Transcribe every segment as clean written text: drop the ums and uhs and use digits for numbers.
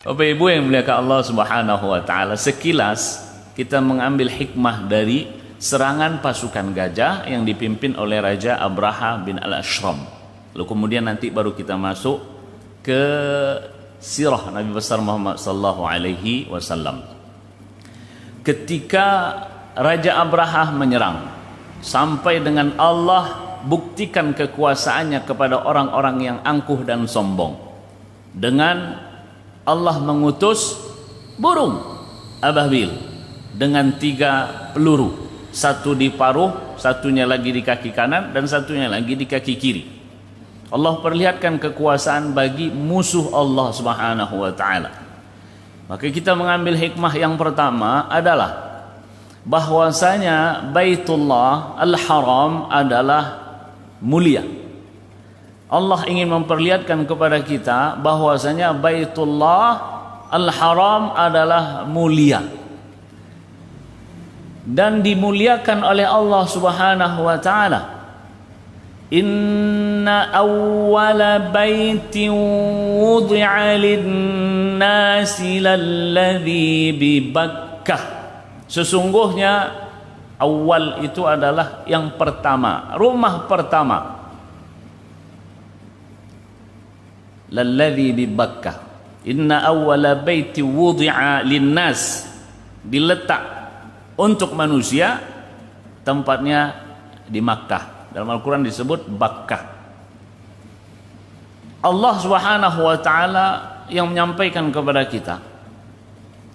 Bapak Ibu yang muliakan Allah Subhanahu wa taala, sekilas kita mengambil hikmah dari serangan pasukan gajah yang dipimpin oleh Raja Abraha bin Al-Ashram. Lalu kemudian nanti baru kita masuk ke sirah Nabi besar Muhammad sallallahu alaihi wasallam. Ketika Raja Abraha menyerang sampai dengan Allah buktikan kekuasaannya kepada orang-orang yang angkuh dan sombong, dengan Allah mengutus burung ababil dengan 3 peluru, satu di paruh, satunya lagi di kaki kanan, dan satunya lagi di kaki kiri. Allah perlihatkan kekuasaan bagi musuh Allah Subhanahu wa taala. Maka kita mengambil hikmah yang pertama adalah bahwasanya Baitullah Al-Haram adalah mulia. Allah ingin memperlihatkan kepada kita bahwasanya Baitullah Al-Haram adalah mulia dan dimuliakan oleh Allah Subhanahu wa taala. Inna awwala baitin wudi'a lin-nasi lalladzi bi Bakkah. Sesungguhnya awal itu adalah yang pertama, rumah pertama. Lalladzi bi Bakkah. Inna awwala baiti wudi'a linnas, diletak untuk manusia, tempatnya di Makkah. Dalam Al-Quran disebut Bakkah. Allah Subhanahu wa taala yang menyampaikan kepada kita.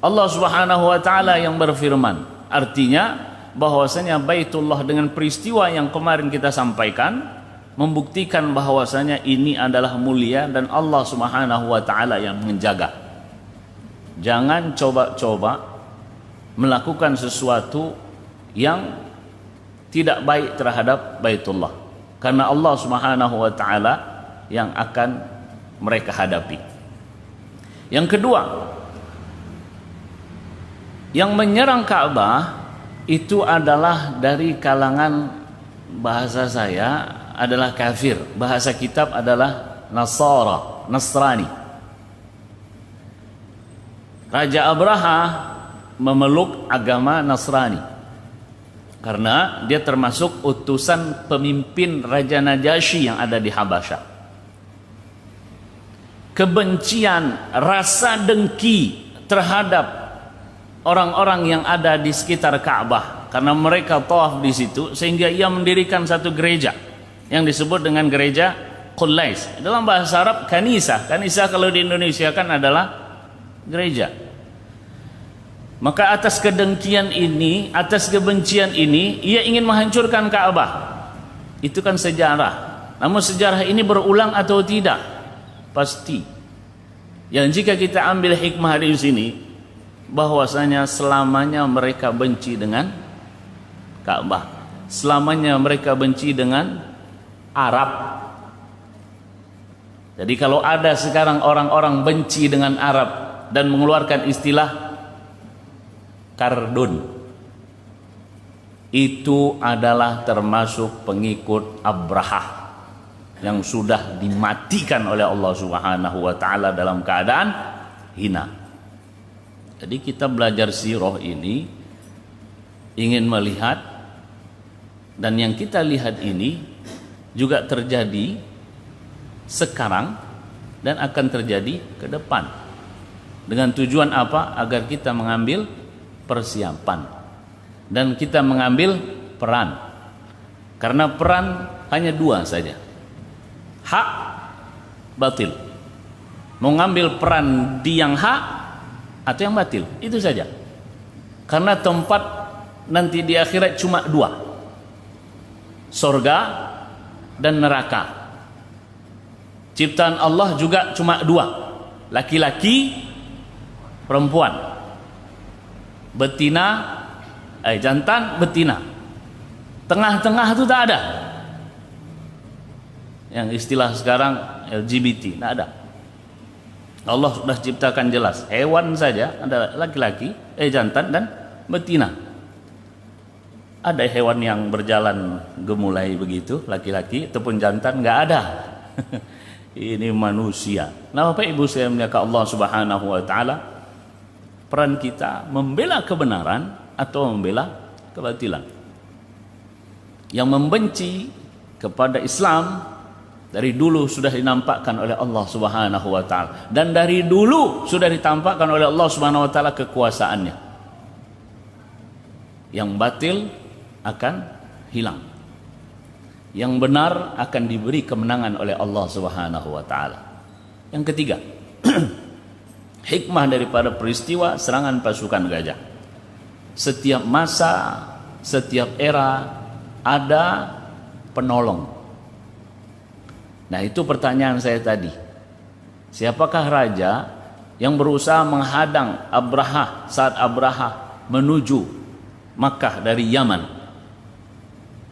Allah Subhanahu wa taala yang berfirman. Artinya bahwasanya Baitullah dengan peristiwa yang kemarin kita sampaikan membuktikan bahwasanya ini adalah mulia dan Allah Subhanahu wa taala yang menjaga. Jangan coba-coba melakukan sesuatu yang tidak baik terhadap Baitullah, karena Allah Subhanahu wa taala yang akan mereka hadapi. Yang kedua, yang menyerang Ka'bah itu adalah dari kalangan, bahasa saya adalah kafir, bahasa kitab adalah Nasrani. Raja Abraha memeluk agama Nasrani karena dia termasuk utusan pemimpin Raja Najasyi yang ada di Habasyah. Kebencian, rasa dengki terhadap orang-orang yang ada di sekitar Ka'bah karena mereka tawaf di situ, sehingga ia mendirikan satu gereja yang disebut dengan gereja Qulais. Dalam bahasa Arab Kanisah. Kanisah kalau di Indonesia kan adalah gereja. Maka atas kedengkian ini, atas kebencian ini, ia ingin menghancurkan Ka'bah. Itu kan sejarah. Namun sejarah ini berulang atau tidak? Pasti. Yang jika kita ambil hikmah di sini, bahwasanya selamanya mereka benci dengan Ka'bah. Selamanya mereka benci dengan Arab. Jadi kalau ada sekarang orang-orang benci dengan Arab dan mengeluarkan istilah kardun, itu adalah termasuk pengikut Abraha yang sudah dimatikan oleh Allah Subhanahu wa taala dalam keadaan hina. Jadi kita belajar sirah ini ingin melihat, dan yang kita lihat ini juga terjadi sekarang dan akan terjadi ke depan. Dengan tujuan apa? Agar kita mengambil persiapan dan kita mengambil peran, karena peran hanya 2 saja, hak batil. Mau ngambil peran di yang hak atau yang batil, itu saja. Karena tempat nanti di akhirat cuma 2, sorga dan neraka. Ciptaan Allah juga cuma 2, laki-laki perempuan, betina, jantan, betina. Tengah-tengah itu tak ada. Yang istilah sekarang LGBT, tak ada. Allah sudah ciptakan jelas, hewan saja ada laki-laki, jantan dan betina. Ada hewan yang berjalan gemulai begitu, laki-laki ataupun jantan, nggak ada. Ini manusia. Nah, Bapak Ibu saya muliakan Allah Subhanahu wa taala, peran kita membela kebenaran atau membela kebatilan. Yang membenci kepada Islam dari dulu sudah dinampakkan oleh Allah Subhanahu wa taala, dan dari dulu sudah ditampakkan oleh Allah Subhanahu wa taala kekuasaannya. Yang batil akan hilang, yang benar akan diberi kemenangan oleh Allah Subhanahu wa taala. Yang ketiga, hikmah daripada peristiwa serangan pasukan gajah. Setiap masa, setiap era ada penolong. Nah, itu pertanyaan saya tadi. Siapakah raja yang berusaha menghadang Abraha saat Abraha menuju Makkah dari Yaman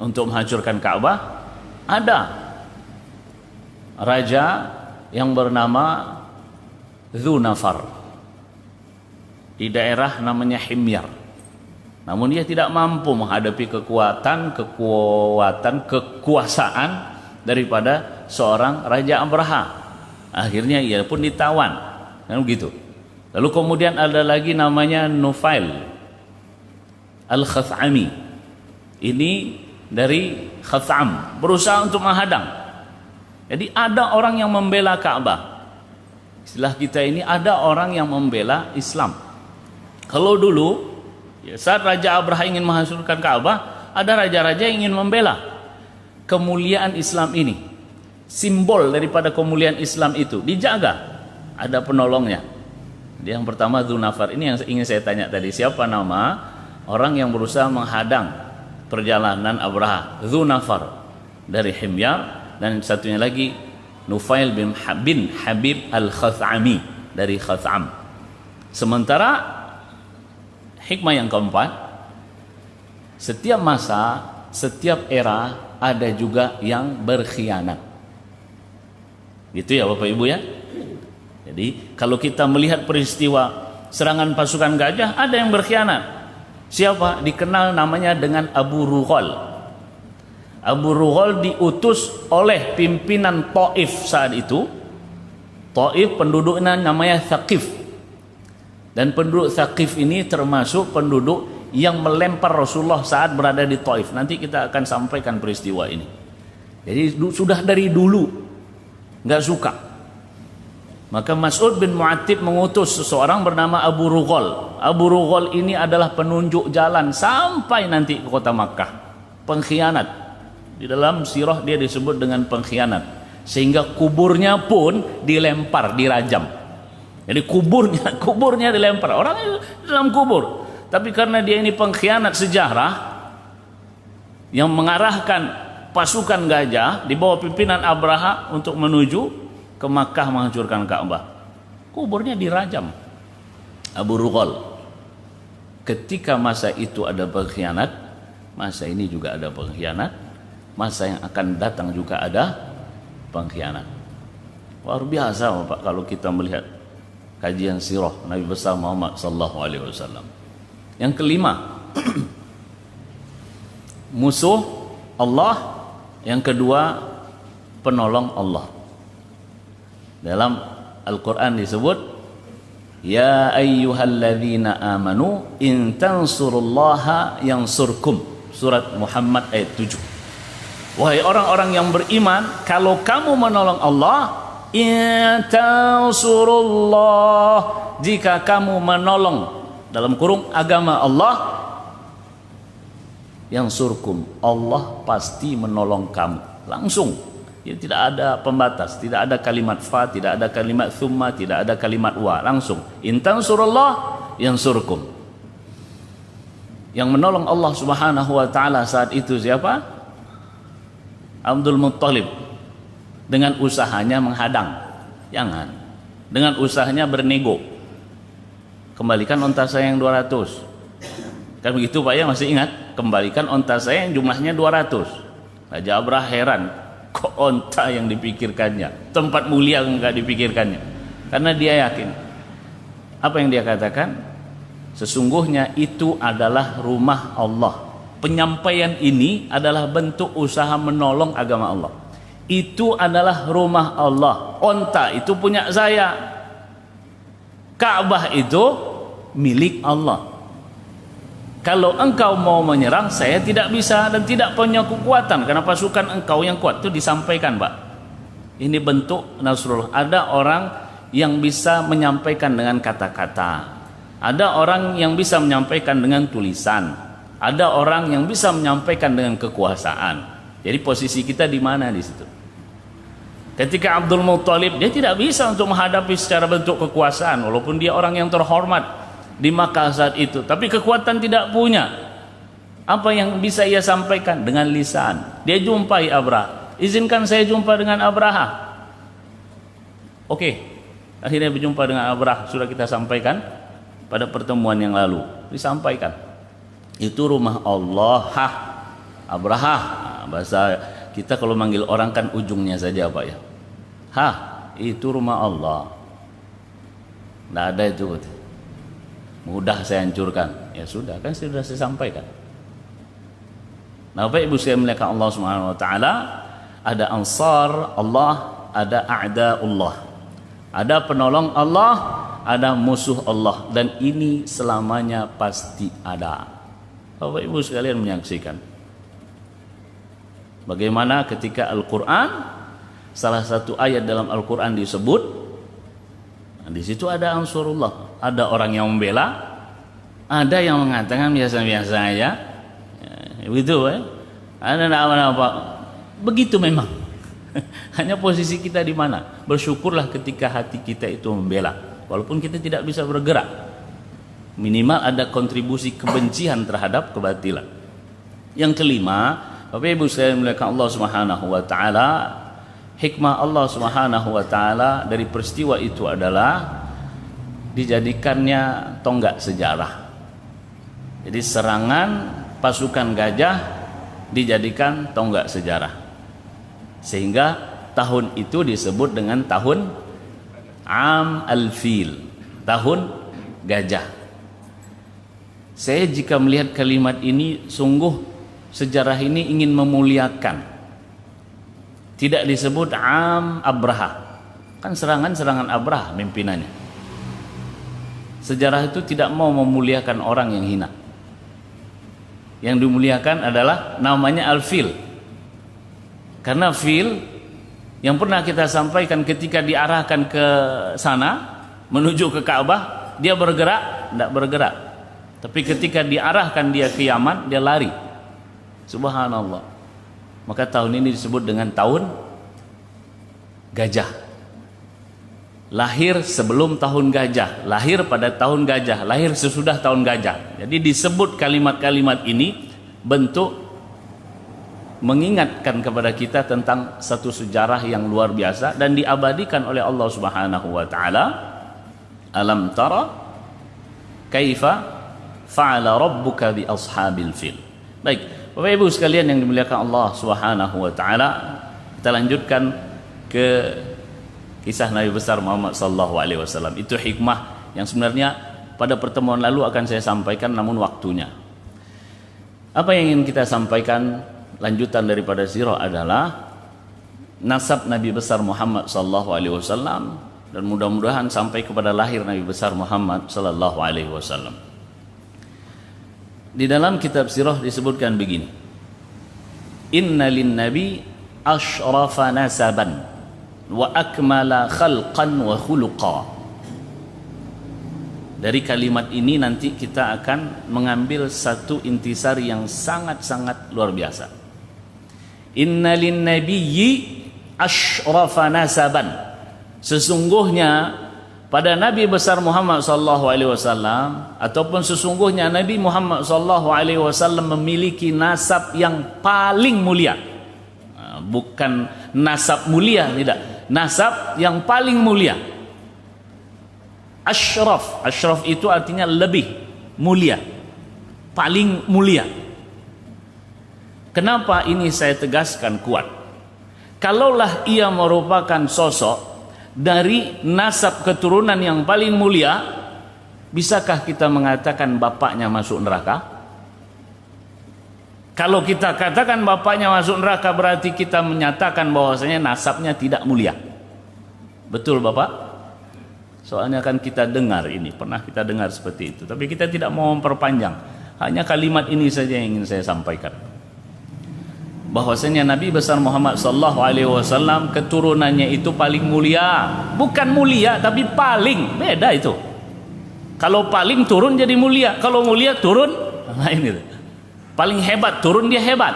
untuk menghancurkan Ka'bah? Ada raja yang bernama Dzunafar di daerah namanya Himyar. Namun dia tidak mampu menghadapi kekuasaan daripada seorang Raja Abraha. Akhirnya ia pun ditawan. Kan begitu. Lalu kemudian ada lagi namanya Nufail Al-Khath'ami. Ini dari Khath'am, berusaha untuk menghadang. Jadi ada orang yang membela Ka'bah. Istilah kita ini, ada orang yang membela Islam. Kalau dulu saat Raja Abraha ingin menghancurkan Ka'bah, ada raja-raja yang ingin membela kemuliaan Islam ini. Simbol daripada kemuliaan Islam itu dijaga, ada penolongnya. Yang pertama Dzunafar. Ini yang ingin saya tanya tadi, siapa nama orang yang berusaha menghadang perjalanan Abraha? Dzunafar dari Himyar. Dan satunya lagi Nufail bin Habib Al-Khath'ami dari Khath'am. Sementara hikmah yang keempat, setiap masa, setiap era ada juga yang berkhianat. Gitu ya Bapak Ibu ya. Jadi kalau kita melihat peristiwa serangan pasukan gajah, ada yang berkhianat. Siapa? Dikenal namanya dengan Abu Rughal. Abu Rughal diutus oleh pimpinan Taif saat itu. Taif penduduknya namanya Thaqif. Dan penduduk Thaqif ini termasuk penduduk yang melempar Rasulullah saat berada di Taif. Nanti kita akan sampaikan peristiwa ini. Jadi sudah dari dulu nggak suka. Maka Mas'ud bin Mu'attib mengutus seseorang bernama Abu Rughal. Abu Rughal ini adalah penunjuk jalan sampai nanti ke kota Makkah. Pengkhianat. Di dalam sirah dia disebut dengan pengkhianat. Sehingga kuburnya pun dilempar, dirajam. Jadi kuburnya dilempar. Orang dalam kubur. Tapi karena dia ini pengkhianat sejarah yang mengarahkan pasukan gajah di bawah pimpinan Abraha untuk menuju ke Makkah menghancurkan Ka'bah, kuburnya dirajam. Abu Rughal. Ketika masa itu ada pengkhianat, masa ini juga ada pengkhianat, masa yang akan datang juga ada pengkhianat. Luar biasa Bapak kalau kita melihat kajian sirah Nabi besar Muhammad sallallahu alaihi wasallam. Yang kelima, musuh Allah. Yang kedua, penolong Allah. Dalam Al-Quran disebut, ya ayyuhalladzina amanu in tansurullaha yansurkum. Surat Muhammad ayat 7. Wahai orang-orang yang beriman, kalau kamu menolong Allah, in tansurullah, jika kamu menolong dalam kurung agama Allah, yang surkum, Allah pasti menolong kamu langsung. Ya, tidak ada pembatas, tidak ada kalimat fa, tidak ada kalimat thumma, tidak ada kalimat wa, langsung intan surullah yang surkum. Yang menolong Allah Subhanahu wa taala saat itu siapa? Abdul Muttalib. Dengan usahanya menghadang, jangan. Dengan usahanya bernego, kembalikan onta saya yang 200. Kan begitu Pak ya, masih ingat? Kembalikan onta saya yang jumlahnya 200. Raja Abraha heran, kok onta yang dipikirkannya, tempat mulia enggak dipikirkannya. Karena dia yakin, apa yang dia katakan, sesungguhnya itu adalah rumah Allah. Penyampaian ini adalah bentuk usaha menolong agama Allah. itu adalah rumah Allah. Onta itu punya saya. Ka'bah itu milik Allah. Kalau engkau mau menyerang, saya tidak bisa dan tidak punya kekuatan karena pasukan engkau yang kuat. Itu disampaikan, Pak. Ini bentuk Nasrullah. Ada orang yang bisa menyampaikan dengan kata-kata. Ada orang yang bisa menyampaikan dengan tulisan. Ada orang yang bisa menyampaikan dengan kekuasaan. Jadi posisi kita di mana di situ? Ketika Abdul Muttalib, dia tidak bisa untuk menghadapi secara bentuk kekuasaan, walaupun dia orang yang terhormat di Makkah saat itu, tapi kekuatan tidak punya. Apa yang bisa ia sampaikan? Dengan lisan. Dia jumpai Abraha. Izinkan saya jumpa dengan Abraha. Oke, akhirnya berjumpa dengan Abraha. Sudah kita sampaikan pada pertemuan yang lalu. Disampaikan. Itu rumah Allah. Abraha. Bahasa kita kalau manggil orang kan ujungnya saja, Pak ya. Itu rumah Allah. Tidak ada itu. Mudah saya hancurkan. Ya sudah, kan sudah saya sampaikan. Nah, Bapak Ibu saya muliakan Allah Subhanahu wa taala, ada ansar Allah, ada a'daullah. Ada penolong Allah, ada musuh Allah, dan ini selamanya pasti ada. Bapak Ibu sekalian menyaksikan bagaimana ketika Al-Qur'an, salah satu ayat dalam Al-Quran disebut, nah, di situ ada ansurullah, ada orang yang membela, ada yang mengatakan biasa-biasa aja, ya, begitu ya. Ada apa-apa, begitu memang. Hanya posisi kita di mana? Bersyukurlah ketika hati kita itu membela, walaupun kita tidak bisa bergerak. Minimal ada kontribusi kebencian terhadap kebatilan. Yang kelima, Bapak Ibu sekalian muliakan Allah Subhanahu wa taala, hikmah Allah Subhanahu wa taala dari peristiwa itu adalah dijadikannya tonggak sejarah. Jadi serangan pasukan gajah dijadikan tonggak sejarah. Sehingga tahun itu disebut dengan tahun Am al-Fil, tahun gajah. Saya jika melihat kalimat ini, sungguh sejarah ini ingin memuliakan. Tidak disebut Am Abraha. Kan serangan Abraha pimpinannya. Sejarah itu tidak mau memuliakan orang yang hina. Yang dimuliakan adalah namanya Al-Fil. Karena fil yang pernah kita sampaikan ketika diarahkan ke sana menuju ke Ka'bah, dia bergerak? Tidak bergerak. Tapi ketika diarahkan dia ke Yaman, dia lari. Subhanallah. Maka tahun ini disebut dengan tahun gajah. Lahir sebelum tahun gajah, lahir pada tahun gajah, lahir sesudah tahun gajah. Jadi disebut kalimat-kalimat ini bentuk mengingatkan kepada kita tentang satu sejarah yang luar biasa dan diabadikan oleh Allah Subhanahu wa taala. Alam tara kaifa fa'ala rabbuka bi ashabil fil. Baik, Bapak Ibu sekalian yang dimuliakan Allah Subhanahu wa taala, kita lanjutkan ke kisah Nabi besar Muhammad sallallahu alaihi wasallam. Itu hikmah yang sebenarnya pada pertemuan lalu akan saya sampaikan, namun waktunya. Apa yang ingin kita sampaikan lanjutan daripada sirah adalah nasab Nabi besar Muhammad sallallahu alaihi wasallam, dan mudah-mudahan sampai kepada lahir Nabi besar Muhammad sallallahu alaihi wasallam. Di dalam kitab sirah disebutkan begini: Inna lin nabi ashrafa nasaban wa akmala khalqan wa khuluqa. Dari kalimat ini nanti kita akan mengambil satu intisari yang sangat-sangat luar biasa. Inna lin nabiyyi ashrafa nasaban. Sesungguhnya pada Nabi besar Muhammad sallallahu alaihi wasallam, ataupun sesungguhnya Nabi Muhammad sallallahu alaihi wasallam memiliki nasab yang paling mulia. Bukan nasab mulia, tidak. Nasab yang paling mulia. Ashraf, ashraf itu artinya lebih mulia, paling mulia. Kenapa ini saya tegaskan kuat? Kalaulah ia merupakan sosok dari nasab keturunan yang paling mulia, bisakah kita mengatakan bapaknya masuk neraka? Kalau kita katakan bapaknya masuk neraka, berarti kita menyatakan bahwasanya nasabnya tidak mulia. Betul Bapak? Soalnya kan kita dengar ini, pernah kita dengar seperti itu. Tapi kita tidak mau memperpanjang. Hanya kalimat ini saja yang ingin saya sampaikan. Bahwasanya Nabi besar Muhammad sallallahu alaihi wasallam keturunannya itu paling mulia. Bukan mulia tapi paling, beda itu. Kalau paling turun jadi mulia, kalau mulia turun lain itu. Paling hebat turun dia hebat.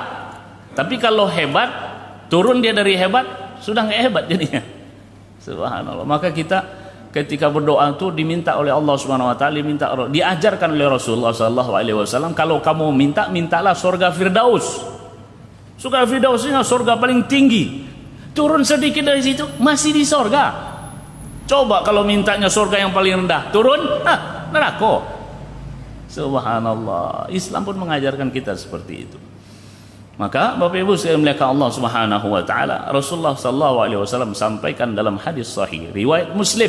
Tapi kalau hebat turun dia dari hebat, sudah nggak hebat jadinya. Subhanallah. Maka kita ketika berdoa itu diminta oleh Allah Subhanahu wa taala, diajarkan oleh Rasulullah sallallahu alaihi wasallam, kalau kamu minta, mintalah surga Firdaus. Surga Firdausnya surga paling tinggi. Turun sedikit dari situ masih di surga. Coba kalau mintanya surga yang paling rendah, turun neraka. Subhanallah. Islam pun mengajarkan kita seperti itu. Maka Bapak Ibu sekalian muliakan Allah Subhanahu wa taala, Rasulullah sallallahu alaihi wasallam sampaikan dalam hadis sahih riwayat Muslim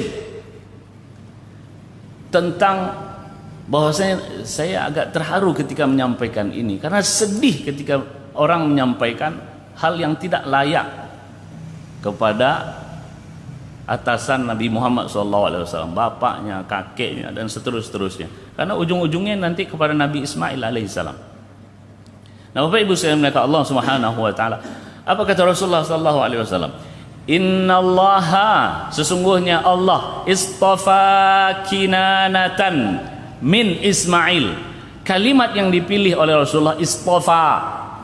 tentang bahwasanya saya agak terharu ketika menyampaikan ini, karena sedih ketika orang menyampaikan hal yang tidak layak kepada atasan Nabi Muhammad SAW, bapaknya, kakeknya, dan seterusnya. Karena ujung-ujungnya nanti kepada Nabi Ismail alaihissalam. Nah, Bapak Ibu sekalian muliakan Allah Subhanahu wa taala, apa kata Rasulullah SAW? Innallaha, sesungguhnya Allah, istafa Kinanatan min Ismail. Kalimat yang dipilih oleh Rasulullah istafa.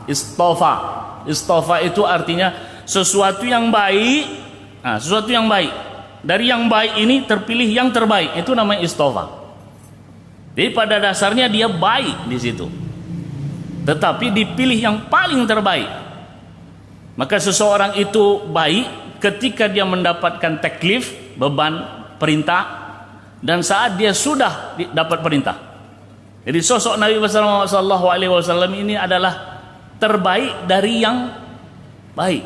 Istafa itu artinya sesuatu yang baik. Nah, sesuatu yang baik. Dari yang baik ini terpilih yang terbaik. Itu namanya istafa. Jadi pada dasarnya dia baik di situ. Tetapi dipilih yang paling terbaik. Maka seseorang itu baik ketika dia mendapatkan taklif, beban, perintah, dan saat dia sudah dapat perintah. Jadi sosok Nabi sallallahu alaihi wasallam ini adalah terbaik dari yang baik.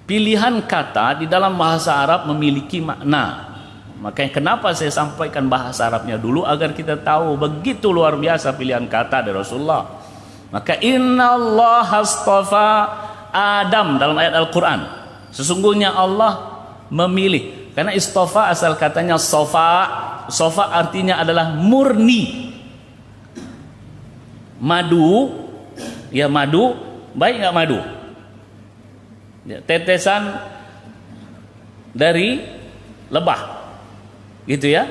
Pilihan kata di dalam bahasa Arab memiliki makna. Makanya kenapa saya sampaikan bahasa Arabnya dulu, agar kita tahu begitu luar biasa pilihan kata dari Rasulullah. Maka innallaha astafa Adam dalam ayat Al-Quran. Sesungguhnya Allah memilih. Karena istafa asal katanya sofa. Sofa artinya adalah murni. Madu, ya madu, baik nggak madu? Ya, tetesan dari lebah, gitu ya.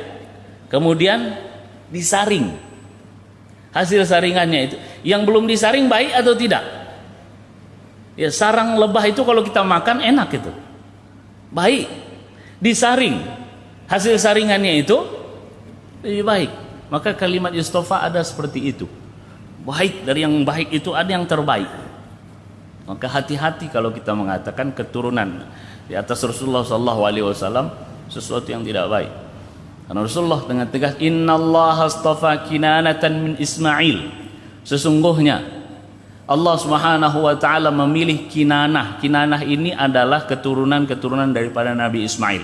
Kemudian disaring. Hasil saringannya itu, yang belum disaring baik atau tidak? Ya, sarang lebah itu kalau kita makan enak itu, baik. Disaring, hasil saringannya itu lebih baik. Maka kalimat istofa ada seperti itu. Baik, dari yang baik itu ada yang terbaik. Maka hati-hati kalau kita mengatakan keturunan di atas Rasulullah SAW sesuatu yang tidak baik. Karena Rasulullah dengan tegas, innallaha astafa Kinanatan min Ismail. Sesungguhnya Allah Subhanahu wa taala memilih Kinanah. Kinanah ini adalah keturunan-keturunan daripada Nabi Ismail.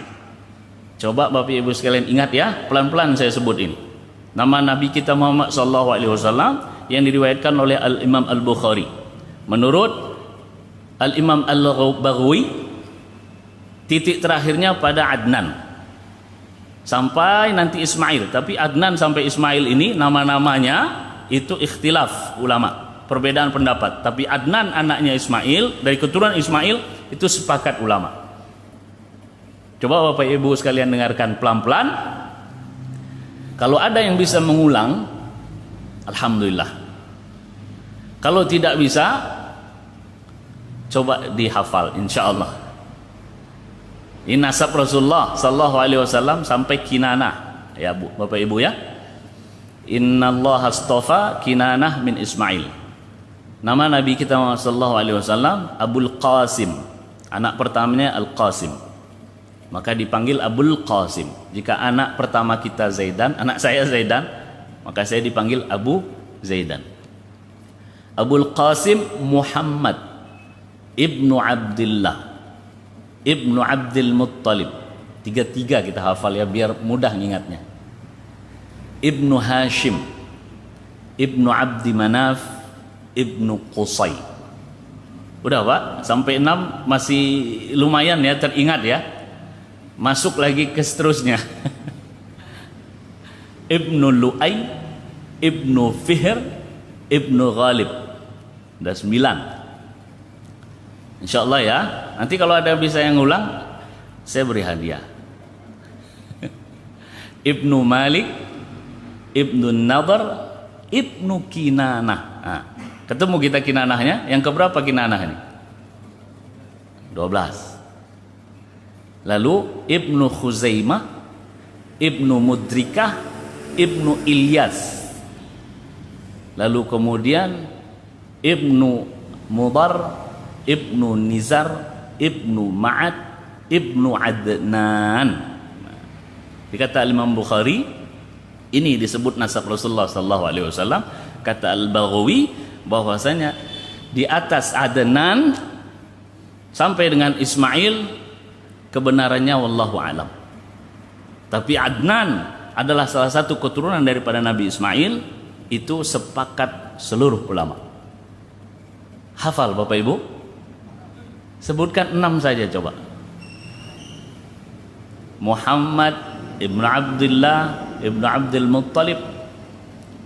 Coba Bapak Ibu sekalian ingat ya, pelan-pelan saya sebut ini. Nama Nabi kita Muhammad SAW yang diriwayatkan oleh Al-Imam Al-Bukhari. Menurut Al-Imam Al-Baghawi, titik terakhirnya pada Adnan sampai nanti Ismail. Tapi Adnan sampai Ismail ini nama-namanya itu ikhtilaf ulama, perbedaan pendapat. Tapi Adnan anaknya Ismail, dari keturunan Ismail, itu sepakat ulama. Coba Bapak Ibu sekalian dengarkan pelan-pelan. Kalau ada yang bisa mengulang, alhamdulillah. Kalau tidak bisa, coba dihafal insyaallah. Ini nasab Rasulullah sallallahu alaihi wasallam sampai Kinanah ya Bu, Bapak Ibu ya. Innallaha astafa Kinanah min Ismail. Nama Nabi kita Muhammad sallallahu alaihi wasallam Abul Qasim. Anak pertamanya Al-Qasim. Maka dipanggil Abul Qasim. Jika anak pertama kita Zaidan, anak saya Zaidan, maka saya dipanggil Abu Zaidan. Abul Qasim Muhammad Ibnu Abdullah Ibnu Abdul Muttalib. Tiga-tiga kita hafal ya biar mudah ingatnya. Ibnu Hashim Ibnu Abdi Manaf ibnu Qusay. Udah Pak, sampai 6 masih lumayan ya, teringat ya. Masuk lagi ke seterusnya. Ibnu Lu'ay, Ibnu Fihr, Ibnu Ghalib. Udah 9. Insyaallah ya. Nanti kalau ada bisa yang ulang, saya beri hadiah. Ibnu Malik, Ibnu Nadhr, Ibnu Kinanah. Nah, ketemu kita Kinanahnya. Yang keberapa Kinanah ini? 12. Lalu Ibnu Khuzaimah, Ibnu Mudrikah, Ibnu Ilyas. Lalu kemudian Ibnu Mudar, Ibnu Nizar, Ibnu Ma'ad, Ibnu Adnan. Dikata Imam Bukhari, ini disebut nasab Rasulullah sallallahu alaihi wasallam. Kata Al-Baghawi bahwasanya di atas Adnan sampai dengan Ismail kebenarannya wallahu alam. Tapi Adnan adalah salah satu keturunan daripada Nabi Ismail, itu sepakat seluruh ulama. Hafal Bapak Ibu? Sebutkan 6 saja coba. Muhammad Ibnu Abdullah Ibnu Abdul Muttalib,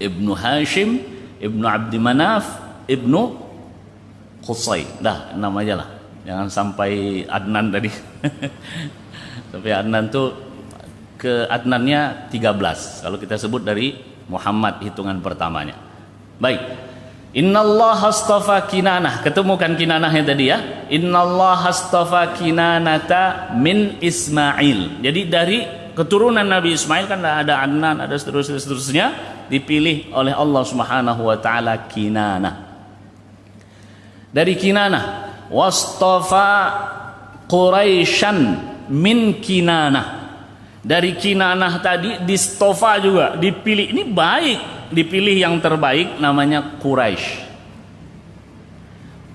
Ibnu Hashim, Ibnu Abdi Manaf, Ibnu Qusay. Dah 6 aja lah. Jangan sampai Adnan tadi. Tapi Adnan tuh ke Adnannya 13. Kalau kita sebut dari Muhammad hitungan pertamanya. Baik. Innallaha astafa Kinanah. Ketemukan Kinanahnya tadi ya. Innallaha astafa Kinanata min Ismail. Jadi dari keturunan Nabi Ismail kan ada Adnan, ada seterusnya, dipilih oleh Allah Subhanahu wa taala Kinanah. Dari Kinanah, wastafa Quraisyan min Kinanah. Dari Kinanah tadi distofa juga, dipilih. Ini baik, dipilih yang terbaik namanya Quraisy.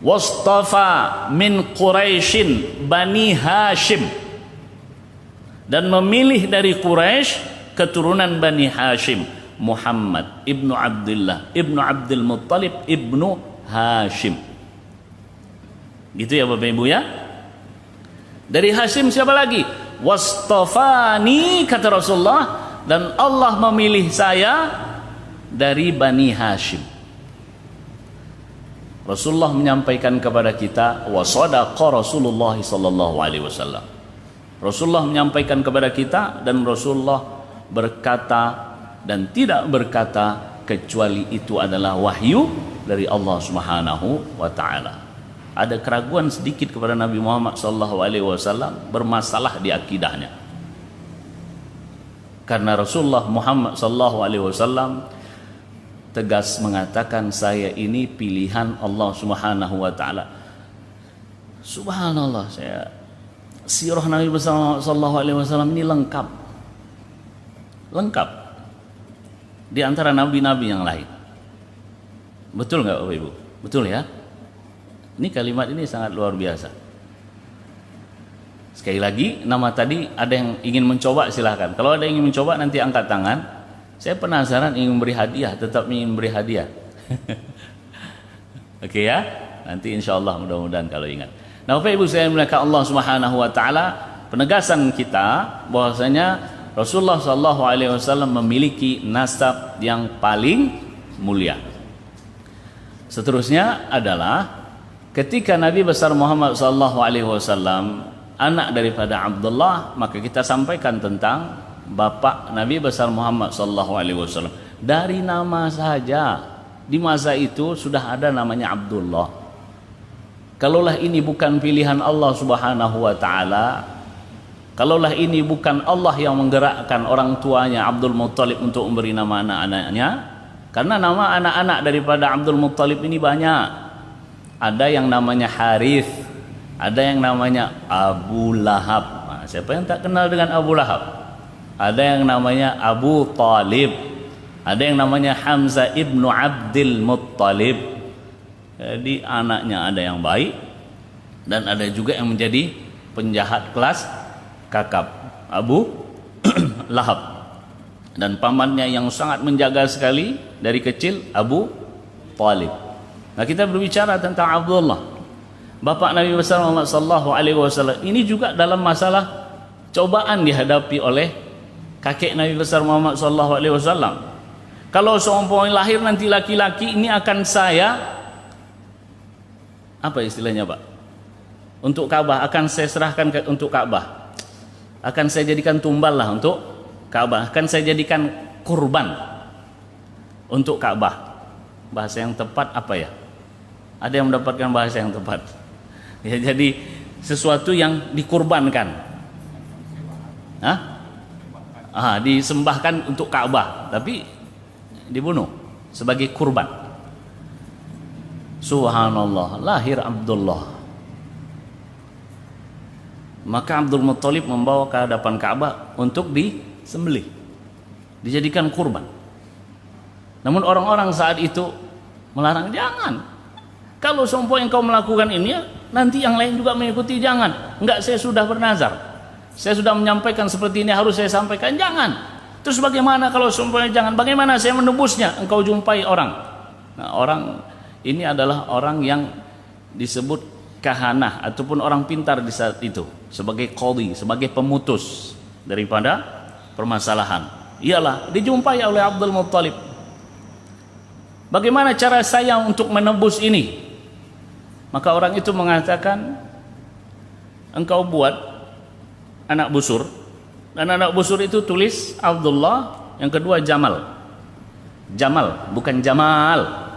Wastafa min Quraisyin Bani Hashim. Dan memilih dari Quraisy keturunan Bani Hashim, Muhammad ibnu Abdullah ibnu Abdul Muttalib ibnu Hashim. Gitu ya Bapak Ibu ya. Dari Hashim siapa lagi? Wastafani, kata Rasulullah, dan Allah memilih saya dari Bani Hashim. Rasulullah menyampaikan kepada kita, wa sadaqa Rasulullah sallallahu alaihi wasallam. Rasulullah menyampaikan kepada kita, dan Rasulullah berkata dan tidak berkata kecuali itu adalah wahyu dari Allah Subhanahu wa taala. Ada keraguan sedikit kepada Nabi Muhammad SAW bermasalah di akidahnya, karena Rasulullah Muhammad SAW tegas mengatakan, saya ini pilihan Allah Subhanahu wa taala. Subhanallah, sirah Nabi SAW ini lengkap di antara nabi-nabi yang lain. Betul nggak Bapak Ibu? Betul ya. Ini kalimat ini sangat luar biasa. Sekali lagi, nama tadi ada yang ingin mencoba silahkan. Kalau ada yang ingin mencoba nanti angkat tangan. Saya penasaran, ingin beri hadiah, tetap ingin beri hadiah. Oke ya, nanti insya Allah mudah-mudahan kalau ingat. Nah Bapak Ibu saya muliakan Allah Subhanahu wa taala, penegasan kita bahwasanya Rasulullah SAW memiliki nasab yang paling mulia. Seterusnya adalah ketika Nabi besar Muhammad SAW anak daripada Abdullah, maka kita sampaikan tentang bapak Nabi besar Muhammad SAW. Dari nama saja di masa itu sudah ada namanya Abdullah. Kalaulah ini bukan pilihan Allah Subhanahu wa taala, kalaulah ini bukan Allah yang menggerakkan orang tuanya Abdul Muttalib untuk memberi nama anak-anaknya, karena nama anak-anak daripada Abdul Muttalib ini banyak. Ada yang namanya Harith, ada yang namanya Abu Lahab. Nah, siapa yang tak kenal dengan Abu Lahab? Ada yang namanya Abu Talib, ada yang namanya Hamzah ibnu Abdul Muttalib. Jadi anaknya ada yang baik, dan ada juga yang menjadi penjahat kelas kakap, Abu Lahab. Dan pamannya yang sangat menjaga sekali dari kecil, Abu Talib. Nah, kita berbicara tentang Abdullah, bapak Nabi besar Muhammad sallallahu alaihi wasallam. Ini juga dalam masalah cobaan dihadapi oleh kakek Nabi besar Muhammad sallallahu alaihi wasallam. Kalau seumpamanya lahir nanti laki-laki, ini akan saya, apa istilahnya Pak? Untuk Ka'bah, akan saya serahkan untuk Ka'bah. Akan saya jadikan tumbal lah untuk Ka'bah. Akan saya jadikan kurban untuk Ka'bah. Bahasa yang tepat apa ya? Ada yang mendapatkan bahasa yang tepat? Ya, jadi sesuatu yang dikurbankan. Disembahkan untuk Ka'bah, tapi dibunuh sebagai kurban. Subhanallah, lahir Abdullah. Maka Abdul Muttalib membawa ke hadapan Ka'bah untuk disembelih, dijadikan kurban. Namun orang-orang saat itu melarang, jangan. Kalau seumpamanya engkau melakukan ini, nanti yang lain juga mengikuti, jangan. Enggak, saya sudah bernazar, saya sudah menyampaikan seperti ini, harus saya sampaikan, jangan. Terus bagaimana kalau seumpamanya jangan? Bagaimana saya menebusnya? Engkau jumpai orang. Nah, orang ini adalah orang yang disebut kahanah ataupun orang pintar di saat itu, sebagai qadhi, sebagai pemutus daripada permasalahan. Ialah dijumpai oleh Abdul Muttalib. Bagaimana cara saya untuk menebus ini? Maka orang itu mengatakan, engkau buat anak busur, dan anak busur itu tulis Abdullah, yang kedua Jamal. Jamal, bukan Jamal.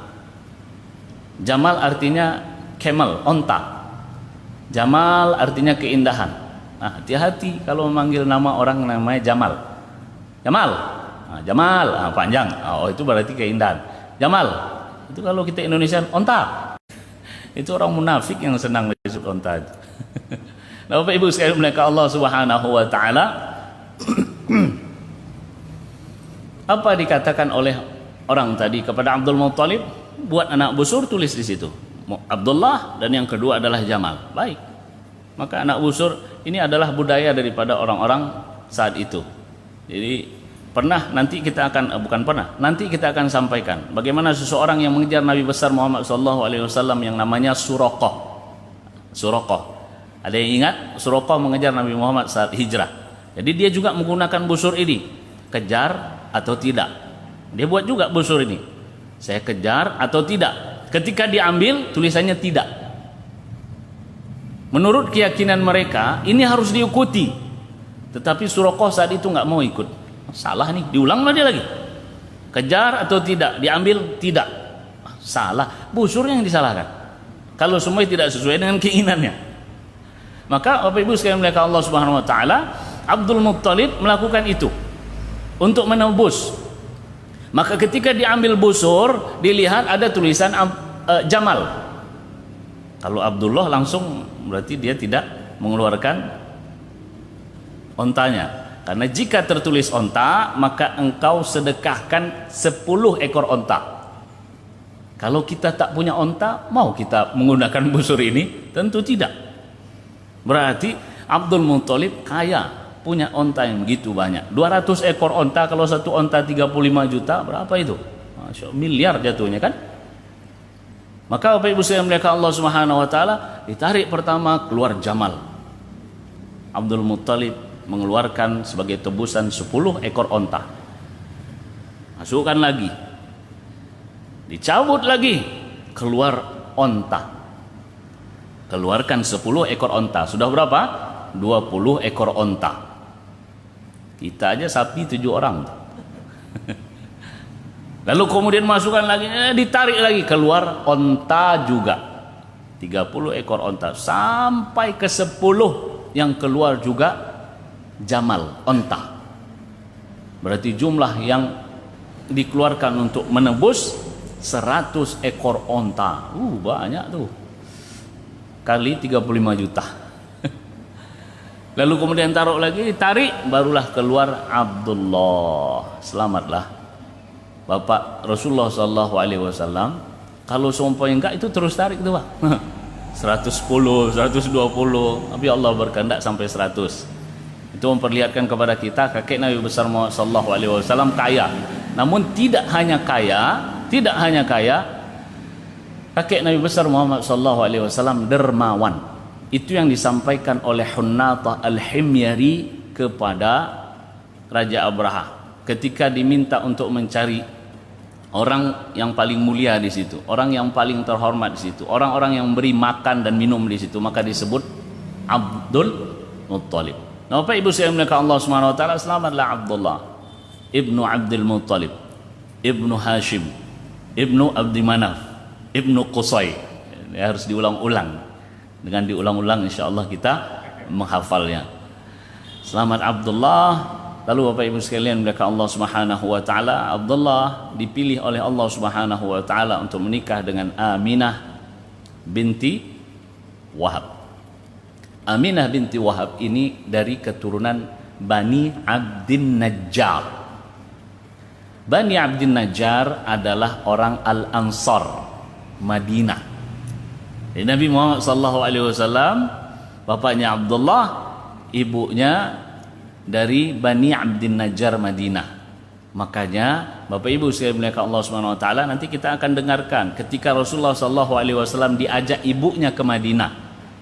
Jamal artinya camel, onta. Jamal artinya keindahan. Nah, hati-hati kalau memanggil nama orang namanya Jamal. Jamal, Jamal, panjang. Oh, itu berarti keindahan. Jamal, itu kalau kita Indonesia onta. Itu orang munafik yang senang disebut onta itu. Nah, Bapak Ibu sekalian muliakan Allah Subhanahu wa taala. Apa dikatakan oleh orang tadi kepada Abdul Muttalib? Buat anak busur, tulis di situ Abdullah, dan yang kedua adalah Jamal. Baik. Maka anak busur ini adalah budaya daripada orang-orang saat itu. Jadi nanti kita akan sampaikan bagaimana seseorang yang mengejar Nabi besar Muhammad SAW yang namanya Suraqah. Ada yang ingat Suraqah mengejar Nabi Muhammad saat hijrah. Jadi dia juga menggunakan busur ini, kejar atau tidak. Dia buat juga busur ini, saya kejar atau tidak. Ketika diambil tulisannya tidak. Menurut keyakinan mereka ini harus diikuti, tetapi Suraqah saat itu nggak mau ikut. Salah nih, diulang lagi lagi. Kejar atau tidak, diambil tidak. Salah, busurnya yang disalahkan. Kalau semua tidak sesuai dengan keinginannya. Maka Bapak Ibu sekalian muliakan Allah Subhanahu wa taala, Abdul Muttalib melakukan itu untuk menebus. Maka ketika diambil busur, dilihat ada tulisan Jamal. Kalau Abdullah langsung berarti dia tidak mengeluarkan ontanya. Karena jika tertulis onta, maka engkau sedekahkan 10 ekor onta. Kalau kita tak punya onta, mau kita menggunakan busur ini? Tentu tidak. Berarti Abdul Muttalib kaya, punya onta yang begitu banyak. 200 ekor onta, kalau satu onta 35 juta, berapa itu? Masya Allah, miliar jatuhnya kan? Maka Bapak Ibu sekalian muliakan Allah Subhanahu wa taala, ditarik pertama, keluar Jamal. Abdul Muttalib mengeluarkan sebagai tebusan 10 ekor onta. Masukkan lagi, dicabut lagi, keluar onta. Keluarkan 10 ekor onta. Sudah berapa? 20 ekor onta. Kita aja sapi 7 orang. Lalu kemudian masukkan lagi, ditarik lagi, keluar onta juga. 30 ekor onta. Sampai ke 10 yang keluar juga Jamal, onta. Berarti jumlah yang dikeluarkan untuk menebus 100 ekor onta. Banyak tuh. Kali 35 juta. Lalu kemudian taruh lagi, ditarik, barulah keluar Abdullah. Selamatlah Bapak Rasulullah SAW. Kalau seumpamanya enggak, itu terus tarik tuh Pak. 110, 120, tapi Allah berkehendak sampai 100. Itu memperlihatkan kepada kita kakek Nabi besar Muhammad SAW kaya. Namun tidak hanya kaya, Kakek Nabi besar Muhammad sallallahu alaihi wasallam dermawan. Itu yang disampaikan oleh Hunnatah Al-Himyari kepada Raja Abraha ketika diminta untuk mencari orang yang paling mulia di situ, orang yang paling terhormat di situ, orang-orang yang beri makan dan minum di situ, maka disebut Abdul Muttalib. Nah, Bapak Ibu saya muliakan Allah Subhanahu wa taala, selamatlah Abdullah ibnu Abdul Muttalib, ibnu Hashim, ibnu Abdi Manaf, ibnu Qusay. Ini harus diulang-ulang. Dengan diulang-ulang insyaallah kita menghafalnya. Selamat Abdullah. Lalu Bapak Ibu sekalian muliakan Allah Subhanahu wa taala, Abdullah dipilih oleh Allah Subhanahu wa taala untuk menikah dengan Aminah binti Wahab. Aminah binti Wahab ini dari keturunan Bani Abdin Najjar. Bani Abdin Najjar adalah orang Al-Ansar Madinah. Jadi Nabi Muhammad sallallahu alaihi wasallam bapaknya Abdullah, ibunya dari Bani Abdin Najjar Madinah. Makanya Bapak Ibu sekalian muliakan Allah Subhanahu wa taala, nanti kita akan dengarkan ketika Rasulullah sallallahu alaihi wasallam diajak ibunya ke Madinah.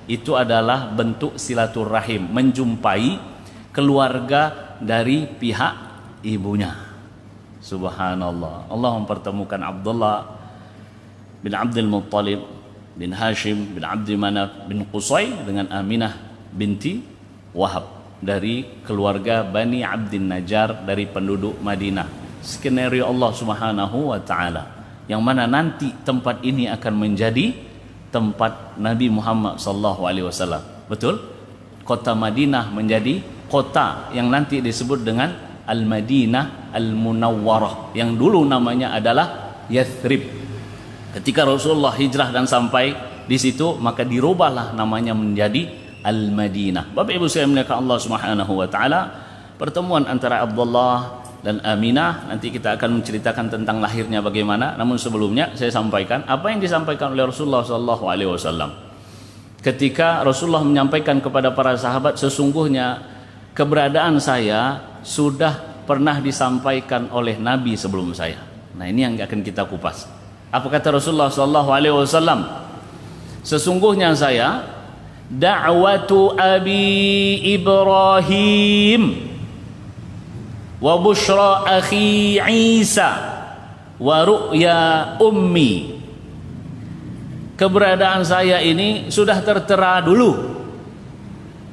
Itu adalah bentuk silaturahim, menjumpai keluarga dari pihak ibunya. Subhanallah. Allah mempertemukan Abdullah bin Abdul Muttalib bin Hashim bin Abdi Manaf bin Qusay dengan Aminah binti Wahab dari keluarga Bani Abdin Najjar dari penduduk Madinah. Skenario Allah Subhanahu wa taala yang mana nanti tempat ini akan menjadi tempat Nabi Muhammad sallallahu alaihi wasallam. Betul? Kota Madinah menjadi kota yang nanti disebut dengan Al-Madinah Al-Munawwarah, yang dulu namanya adalah Yathrib. Ketika Rasulullah hijrah dan sampai di situ, maka dirubahlah namanya menjadi Al-Madinah. Bapak Ibu saya muliakan Allah Subhanahu wa taala, pertemuan antara Abdullah dan Aminah nanti kita akan menceritakan tentang lahirnya bagaimana. Namun sebelumnya saya sampaikan apa yang disampaikan oleh Rasulullah sallallahu alaihi wasallam. Ketika Rasulullah menyampaikan kepada para sahabat, sesungguhnya keberadaan saya sudah pernah disampaikan oleh Nabi sebelum saya. Nah, ini yang akan kita kupas. Apa kata Rasulullah sallallahu alaihi wasallam? Sesungguhnya saya da'watu Abi Ibrahim wa bushra akhi Isa wa ru'ya ummi. Keberadaan saya ini sudah tertera dulu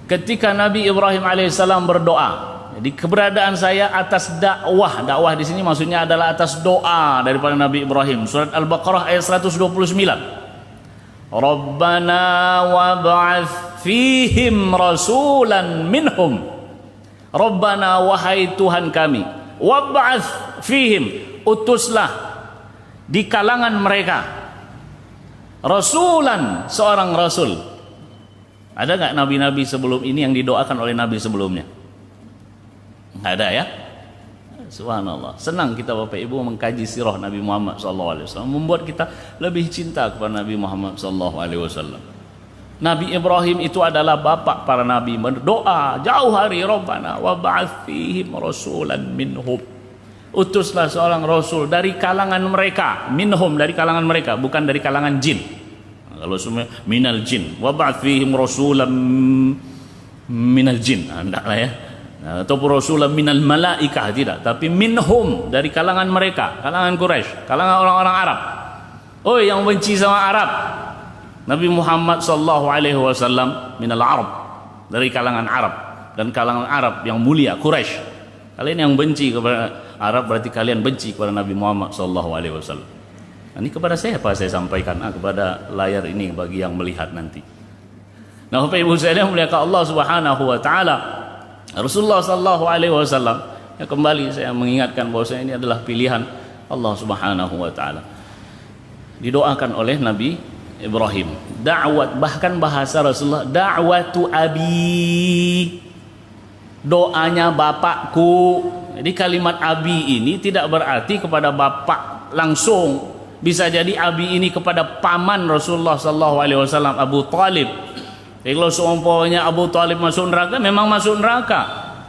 ketika Nabi Ibrahim alaihissalam berdoa. Jadi keberadaan saya atas dakwah. Dakwah di sini maksudnya adalah atas doa daripada Nabi Ibrahim. Surat Al-Baqarah ayat 129. Rabbana wab'ats fihim rasulan minhum. Rabbana wahai Tuhan kami, wab'ats fihim, utuslah di kalangan mereka rasulan, seorang rasul. Ada enggak nabi-nabi sebelum ini yang didoakan oleh nabi sebelumnya? Enggak ada ya? Subhanallah. Senang kita Bapak Ibu mengkaji sirah Nabi Muhammad SAW, membuat kita lebih cinta kepada Nabi Muhammad SAW. Nabi Ibrahim itu adalah bapak para nabi, berdoa jauh hari, Rabbana wa ba'ats fihim rasulan minhum. Utuslah seorang rasul dari kalangan mereka, minhum dari kalangan mereka, bukan dari kalangan jin. Kalau semua minal jin, wa ba'ats fihim rasulan minal jin, hendaklah ya. Ataupun rasulan minal malaikah, tidak, tapi minhum dari kalangan mereka, kalangan Quraisy, kalangan orang-orang Arab. Oh, yang benci sama Arab, Nabi Muhammad sallallahu alaihi wasallam minal Arab, dari kalangan Arab, dan kalangan Arab yang mulia Quraisy. Kalian yang benci kepada Arab berarti kalian benci kepada Nabi Muhammad sallallahu alaihi wasallam. Ini kepada siapa saya sampaikan? Kepada layar ini bagi yang melihat nanti. Nah, Bapak Ibu sekalian muliakan Allah Subhanahu wa taala, Rasulullah sallallahu alaihi wasallam, ya kembali saya mengingatkan bahwa ini adalah pilihan Allah Subhanahu wa taala. Didoakan oleh Nabi Ibrahim, da'wat, bahkan bahasa Rasulullah, da'watu abi, doanya bapakku. Jadi kalimat abi ini tidak berarti kepada bapak langsung, bisa jadi abi ini kepada paman Rasulullah sallallahu alaihi wasallam, Abu Talib. Jadi kalau seumpamanya Abu Talib masuk neraka, memang masuk neraka.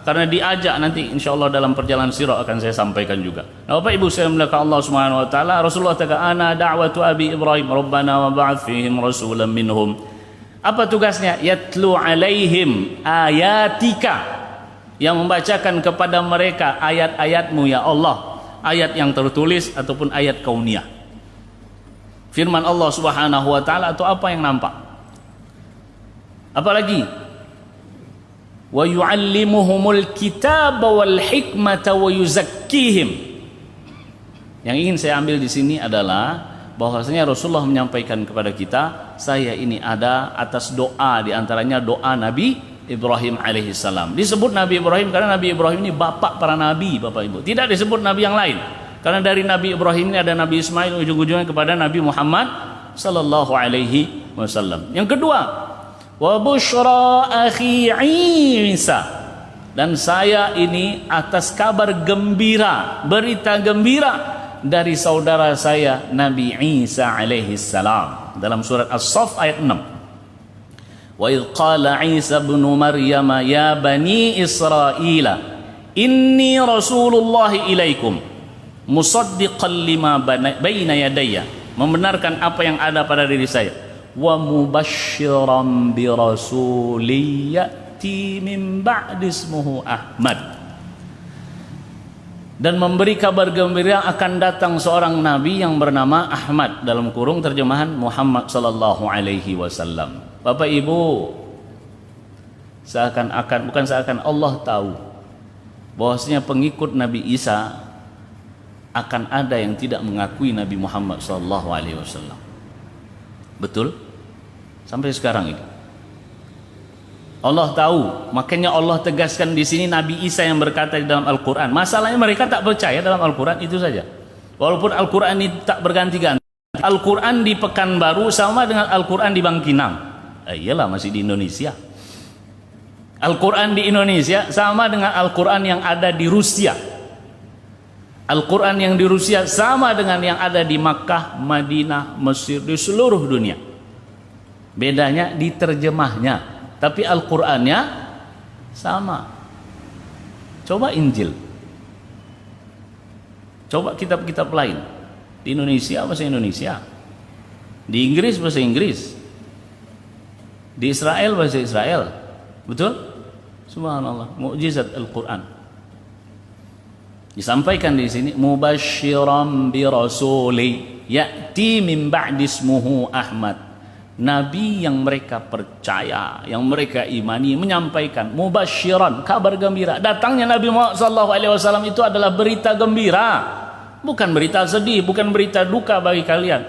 karena diajak nanti insyaallah dalam perjalanan sirah akan saya sampaikan juga. Nah, Bapak Ibu saya muliakan Allah Subhanahu wa taala, Rasulullah kata ana da'watu abi Ibrahim rabbana wa ba'ats fihim rasulan minhum. Apa tugasnya? Yatlu alaihim ayatika, yang membacakan kepada mereka ayat-ayatmu ya Allah, ayat yang tertulis ataupun ayat kauniyah, firman Allah Subhanahu wa taala atau apa yang nampak. Apalagi wa yu'allimuhumul kitaba wal hikmata wa yuzakkihim. Yang ingin saya ambil di sini adalah bahwasanya Rasulullah menyampaikan kepada kita, saya ini ada atas doa, di antaranya doa Nabi Ibrahim alaihissalam. Disebut Nabi Ibrahim karena Nabi Ibrahim ini bapak para nabi, Bapak Ibu. Tidak disebut nabi yang lain. Karena dari Nabi Ibrahim ini ada Nabi Ismail, ujung-ujungnya kepada Nabi Muhammad sallallahu alaihi wasallam. Yang kedua, wa busyra akhi Isa, dan saya ini atas kabar gembira, berita gembira dari saudara saya Nabi Isa alaihissalam. Dalam surat As-Saff ayat 6. Wa idh qala Isa ibn Maryam ya bani Israila inni Rasulullah ilaikum musaddiqan lima baina yadayya, membenarkan apa yang ada pada diri saya, wa mubasysyiran bi rasulin ya'ti min ba'di ismuhu Ahmad, dan memberi kabar gembira akan datang seorang nabi yang bernama Ahmad, dalam kurung terjemahan Muhammad sallallahu alaihi wasallam. Bapak Ibu, seakan-akan, bukan seakan, Allah tahu bahwasanya pengikut Nabi Isa akan ada yang tidak mengakui Nabi Muhammad sallallahu alaihi wasallam. Betul? Sampai sekarang ini Allah tahu, makanya Allah tegaskan di sini Nabi Isa yang berkata di dalam Al-Quran. Masalahnya mereka tak percaya dalam Al-Quran, itu saja. Walaupun Al-Quran ini tak berganti-ganti. Al-Quran di Pekanbaru sama dengan Al-Quran di Bangkinang. Iyalah, masih di Indonesia. Al-Quran di Indonesia sama dengan Al-Quran yang ada di Rusia. Al-Quran yang di Rusia sama dengan yang ada di Makkah, Madinah, Mesir, di seluruh dunia. Bedanya di terjemahnya, tapi Al-Qurannya sama. Coba Injil, coba kitab-kitab lain. Di Indonesia bahasa Indonesia, di Inggris bahasa Inggris, di Israel bahasa Israel. Betul? Subhanallah, mukjizat Al-Quran. Disampaikan di sini mubasysyiran bi rasuli ya'ti min ba'di ismuhu Ahmad. Nabi yang mereka percaya, yang mereka imani, menyampaikan mubasysyiran, kabar gembira. Datangnya Nabi Muhammad sallallahu alaihi wasallam itu adalah berita gembira, bukan berita sedih, bukan berita duka bagi kalian.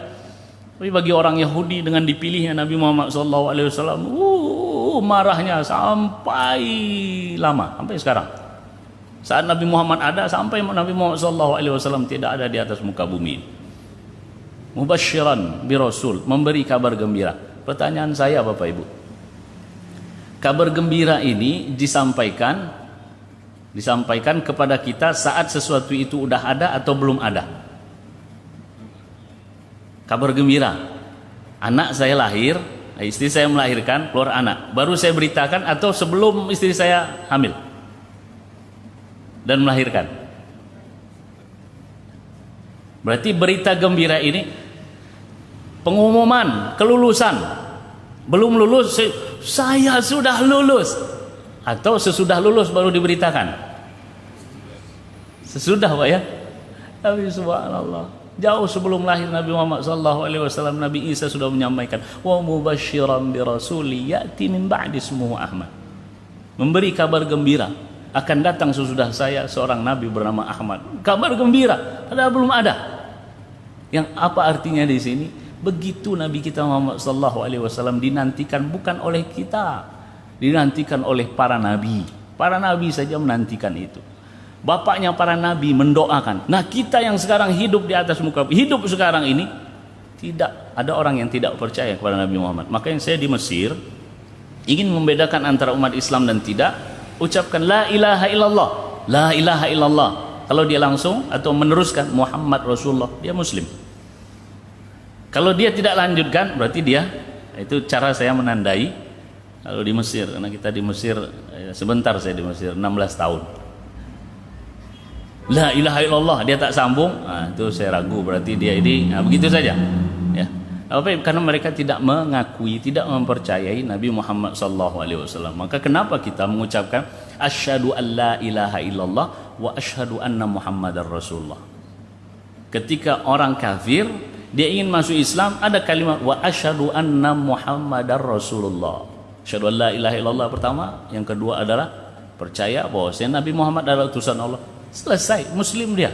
Tapi bagi orang Yahudi dengan dipilihnya Nabi Muhammad SAW, marahnya sampai lama, sampai sekarang. Saat Nabi Muhammad ada, sampai Nabi Muhammad SAW tidak ada di atas muka bumi. Mubasysyiran bi rasul, memberi kabar gembira. Pertanyaan saya Bapak Ibu, kabar gembira ini disampaikan kepada kita saat sesuatu itu udah ada atau belum ada? Kabar gembira, anak saya lahir, istri saya melahirkan, keluar anak, baru saya beritakan atau sebelum istri saya hamil dan melahirkan? Berarti berita gembira ini pengumuman kelulusan, belum lulus saya sudah lulus, atau sesudah lulus baru diberitakan? Sesudah, Pak ya. Tapi subhanallah, jauh sebelum lahir Nabi Muhammad SAW, Nabi Isa sudah menyampaikan wa mubasysyiran bi rasuli ya'ti min ba'di ismuhu Ahmad, memberi kabar gembira akan datang sesudah saya seorang nabi bernama Ahmad. Kabar gembira, padahal belum ada. Yang apa artinya di sini? Begitu Nabi kita Muhammad SAW dinantikan, bukan oleh kita, dinantikan oleh para nabi. Para nabi saja menantikan itu. Bapaknya para nabi mendoakan. Nah, kita yang sekarang hidup di atas muka, hidup sekarang ini, tidak ada orang yang tidak percaya kepada Nabi Muhammad. Makanya saya di Mesir ingin membedakan antara umat Islam dan tidak, ucapkan la ilaha illallah, la ilaha illallah. Kalau dia langsung atau meneruskan Muhammad Rasulullah, dia muslim. Kalau dia tidak lanjutkan, berarti dia, itu cara saya menandai Kalau di Mesir, karena kita di Mesir sebentar, saya di Mesir 16 tahun. La ilaha illallah dia tak sambung, itu saya ragu berarti dia ini begitu saja. Ya. Apa? Karena mereka tidak mengakui, tidak mempercayai Nabi Muhammad SAW. Maka kenapa kita mengucapkan asyhadu an la ilaha illallah wa asyhadu anna Muhammadar Rasulullah? Ketika orang kafir dia ingin masuk Islam, ada kalimat wa asyhadu anna Muhammadar Rasulullah. Asyhadu an la ilaha illallah pertama, yang kedua adalah percaya bahwa Nabi Muhammad adalah utusan Allah. Selesai, muslim dia.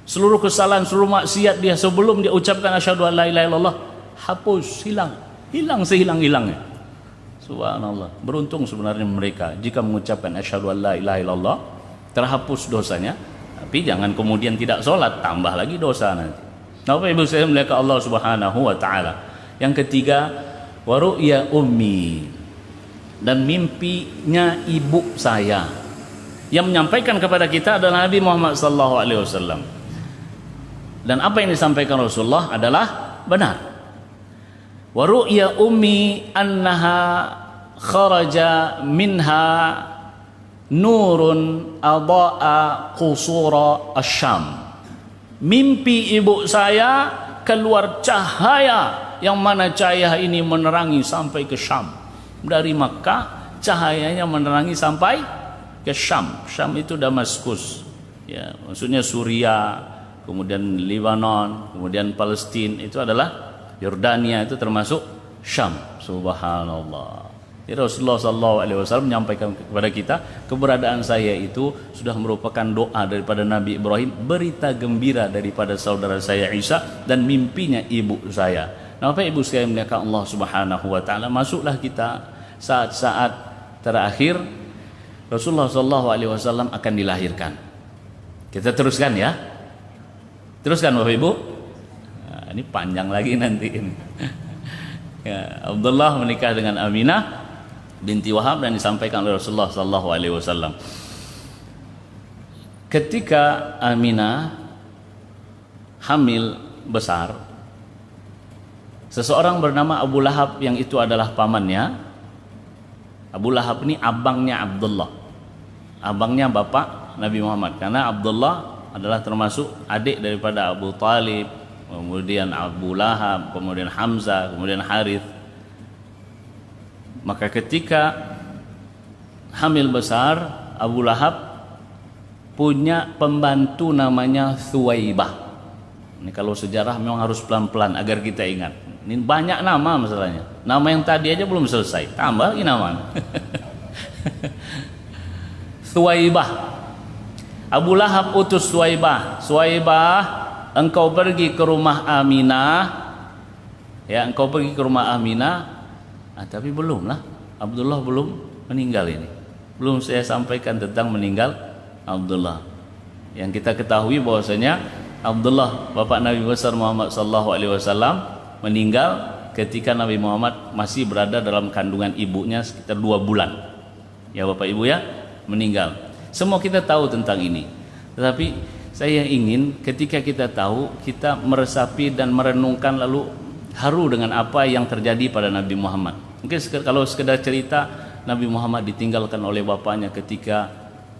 Seluruh kesalahan, seluruh maksiat dia sebelum dia ucapkan asyhadu an la ilaha illallah hapus, hilang sehilang-hilangnya. Subhanallah. Beruntung sebenarnya mereka jika mengucapkan asyhadu an la ilaha illallah terhapus dosanya, tapi jangan kemudian tidak sholat, tambah lagi dosa nanti. Bapak Ibu saya melihat Allah Subhanahu wa taala. Yang ketiga, wa ru'ya ummi, dan mimpinya ibu saya. Yang menyampaikan kepada kita adalah Nabi Muhammad sallallahu alaihi wasallam. Dan apa yang disampaikan Rasulullah adalah benar. Wa ru'ya ummi annaha kharaja minha nurun adaa qusura asyam. Mimpi ibu saya keluar cahaya yang mana cahaya ini menerangi sampai ke Syam. Dari Makkah cahayanya menerangi sampai ke Syam. Syam itu Damaskus, ya, maksudnya Suria, kemudian Lebanon, kemudian Palestina, itu adalah Yordania, itu termasuk Syam. Subhanallah. Jadi Rasulullah SAW menyampaikan kepada kita, keberadaan saya itu sudah merupakan doa daripada Nabi Ibrahim, berita gembira daripada saudara saya Isa, dan mimpinya ibu saya. Nah, Bapak Ibu sekalian muliakan Allah Subhanahu wa taala, masuklah kita saat-saat terakhir Rasulullah SAW akan dilahirkan. Kita teruskan ya. Teruskan Bapak Ibu. Nah, ini panjang lagi nanti ini. Ya, Abdullah menikah dengan Aminah binti Wahab dan disampaikan oleh Rasulullah SAW. Ketika Aminah hamil besar, seseorang bernama Abu Lahab yang itu adalah pamannya. Abu Lahab ini abangnya Abdullah, abangnya bapak Nabi Muhammad, karena Abdullah adalah termasuk adik daripada Abu Talib, kemudian Abu Lahab, kemudian Hamzah, kemudian Harith. Maka ketika hamil besar, Abu Lahab punya pembantu namanya Thuwaibah. Ini kalau sejarah memang harus pelan-pelan agar kita ingat. Ini banyak nama masalahnya. Nama yang tadi aja belum selesai, tambah lagi nama. Thuwaibah. Abu Lahab utus Thuwaibah. Thuwaibah, engkau pergi ke rumah Aminah. Ya, engkau pergi ke rumah Aminah. Tapi belum lah, Abdullah belum meninggal ini. Belum saya sampaikan tentang meninggal Abdullah. Yang kita ketahui bahwasanya Abdullah bapak Nabi besar Muhammad SAW meninggal ketika Nabi Muhammad masih berada dalam kandungan ibunya sekitar 2 bulan. Ya Bapak Ibu ya, meninggal. Semua kita tahu tentang ini. Tetapi saya ingin ketika kita tahu, kita meresapi dan merenungkan lalu haru dengan apa yang terjadi pada Nabi Muhammad. Mungkin kalau sekedar cerita, Nabi Muhammad ditinggalkan oleh bapaknya ketika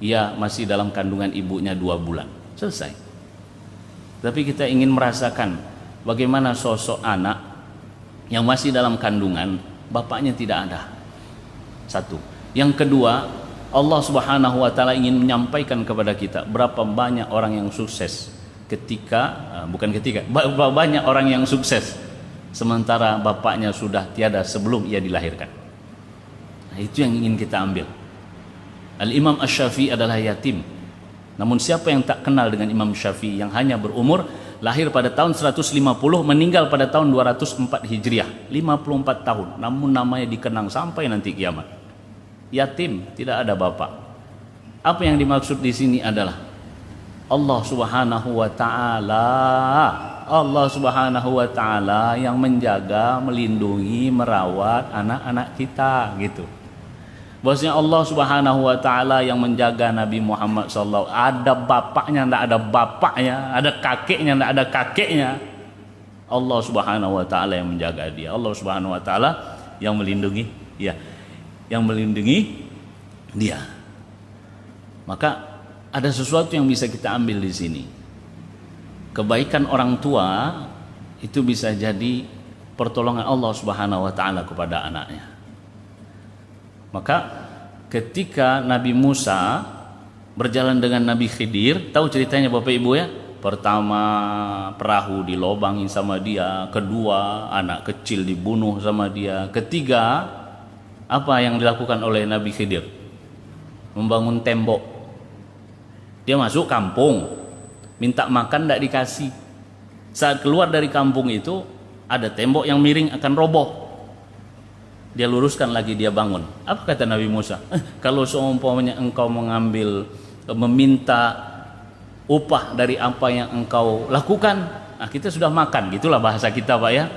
ia masih dalam kandungan ibunya 2 bulan. Selesai. Tapi kita ingin merasakan bagaimana sosok anak yang masih dalam kandungan, bapaknya tidak ada. Satu. Yang kedua, Allah Subhanahu wa taala ingin menyampaikan kepada kita berapa banyak orang yang sukses berapa banyak orang yang sukses sementara bapaknya sudah tiada sebelum ia dilahirkan. Nah, itu yang ingin kita ambil. Al-Imam Asy-Syafi'i adalah yatim. Namun siapa yang tak kenal dengan Imam Syafi'i yang hanya berumur, lahir pada tahun 150, meninggal pada tahun 204 Hijriah, 54 tahun, namun namanya dikenang sampai nanti kiamat. Yatim, tidak ada bapak. Apa yang dimaksud di sini adalah Allah Subhanahu wa taala. Allah Subhanahu wa taala yang menjaga, melindungi, merawat anak-anak kita gitu. Bahwasanya Allah Subhanahu wa taala yang menjaga Nabi Muhammad sallallahu, ada bapaknya enggak ada bapaknya, ada kakeknya enggak ada kakeknya. Allah Subhanahu wa taala yang menjaga dia. Allah Subhanahu wa taala yang melindungi. Ya. yang melindungi dia. Maka ada sesuatu yang bisa kita ambil di sini. Kebaikan orang tua itu bisa jadi pertolongan Allah Subhanahu wa taala kepada anaknya. Maka ketika Nabi Musa berjalan dengan Nabi Khidir, tahu ceritanya Bapak Ibu ya? Pertama perahu dilobangin sama dia, kedua anak kecil dibunuh sama dia, ketiga apa yang dilakukan oleh Nabi Khidir? Membangun tembok. Dia masuk kampung, minta makan tidak dikasih. Saat keluar dari kampung itu ada tembok yang miring akan roboh. Dia luruskan lagi, dia bangun. Apa kata Nabi Musa? Kalau seumpamanya engkau meminta upah dari apa yang engkau lakukan, nah kita sudah makan, gitulah bahasa kita Pak ya.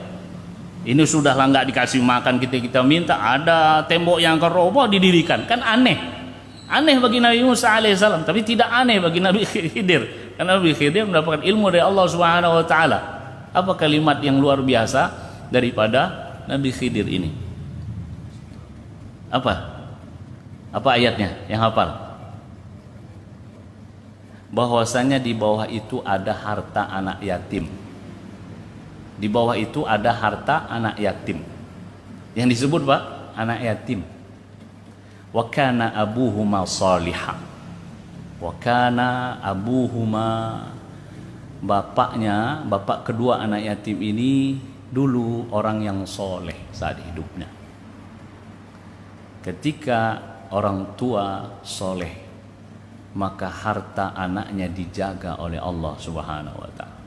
Ini sudahlah nggak dikasih makan, kita minta ada tembok yang akan roboh didirikan, kan aneh bagi Nabi Musa alaihissalam, tapi tidak aneh bagi Nabi Khidir, karena Nabi Khidir mendapatkan ilmu dari Allah Subhanahu wa taala. Apa kalimat yang luar biasa daripada Nabi Khidir ini? Apa ayatnya yang hafal? Bahwasanya di bawah itu ada harta anak yatim. Di bawah itu ada harta anak yatim. Yang disebut Pak, anak yatim. Wa kana abuhuma salihah. Wa kana abuhuma, bapak kedua anak yatim ini dulu orang yang soleh saat hidupnya. Ketika orang tua soleh, maka harta anaknya dijaga oleh Allah Subhanahu wa taala.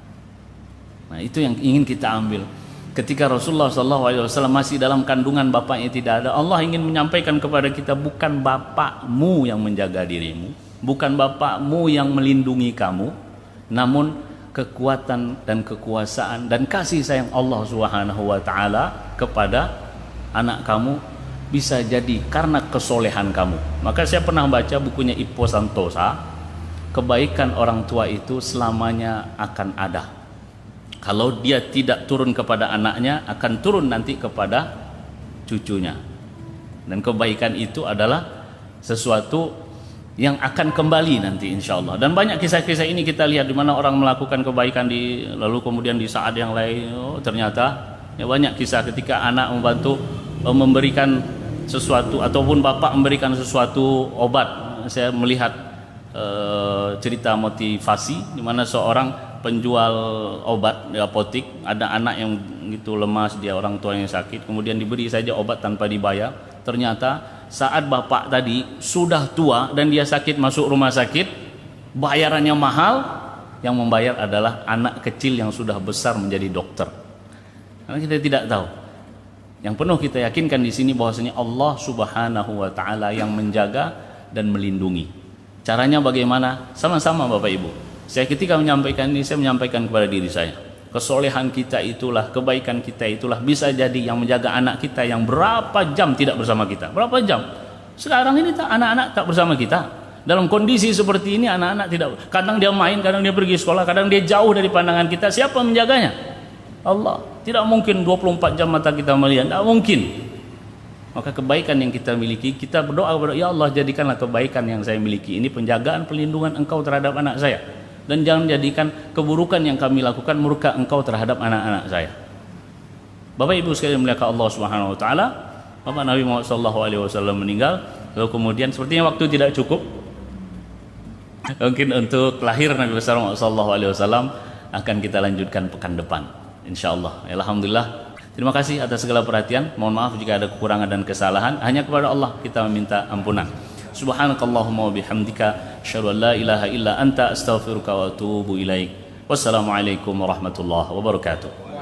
Nah, itu yang ingin kita ambil. Ketika Rasulullah SAW masih dalam kandungan bapaknya tidak ada, Allah ingin menyampaikan kepada kita, bukan bapakmu yang menjaga dirimu, bukan bapakmu yang melindungi kamu, namun kekuatan dan kekuasaan dan kasih sayang Allah Subhanahu wa taala kepada anak kamu bisa jadi karena kesolehan kamu. Maka saya pernah baca bukunya Ippo Santosa, kebaikan orang tua itu selamanya akan ada. Kalau dia tidak turun kepada anaknya, akan turun nanti kepada cucunya. Dan kebaikan itu adalah sesuatu yang akan kembali nanti insya Allah. Dan banyak kisah-kisah ini kita lihat di mana orang melakukan kebaikan lalu kemudian di saat yang lain ternyata ya banyak kisah ketika anak membantu memberikan sesuatu ataupun bapak memberikan sesuatu obat. Saya melihat cerita motivasi di mana seorang penjual obat di apotik, ada anak yang gitu lemas, dia orang tuanya sakit, kemudian diberi saja obat tanpa dibayar. Ternyata saat bapak tadi sudah tua dan dia sakit masuk rumah sakit, bayarannya mahal, yang membayar adalah anak kecil yang sudah besar menjadi dokter. Karena kita tidak tahu. Yang penuh kita yakinkan di sini bahwasanya Allah Subhanahu wa taala yang menjaga dan melindungi. Caranya bagaimana? Sama-sama Bapak Ibu. Saya ketika menyampaikan ini, saya menyampaikan kepada diri saya. Kesolehan kita itulah, kebaikan kita itulah bisa jadi yang menjaga anak kita yang berapa jam tidak bersama kita. Berapa jam? Sekarang ini anak-anak tak bersama kita. Dalam kondisi seperti ini anak-anak tidak. Kadang dia main, kadang dia pergi sekolah, kadang dia jauh dari pandangan kita. Siapa menjaganya? Allah. Tidak mungkin 24 jam mata kita melihat, tidak mungkin. Maka kebaikan yang kita miliki, kita berdoa kepada ya Allah, jadikanlah kebaikan yang saya miliki ini penjagaan, pelindungan Engkau terhadap anak saya, dan jangan jadikan keburukan yang kami lakukan murka Engkau terhadap anak-anak saya. Bapak Ibu sekalian muliakan Allah Subhanahu wa taala, Bapak Nabi Muhammad SAW meninggal, lalu kemudian sepertinya waktu tidak cukup. Mungkin untuk lahir Nabi besar Muhammad SAW akan kita lanjutkan pekan depan, insyaallah. Alhamdulillah. Terima kasih atas segala perhatian. Mohon maaf jika ada kekurangan dan kesalahan. Hanya kepada Allah kita meminta ampunan. Subhanakallahumma wa bihamdika asyhadu an la ilaha illa anta astaghfiruka wa atubu ilaik. Wassalamualaikum warahmatullahi wabarakatuh.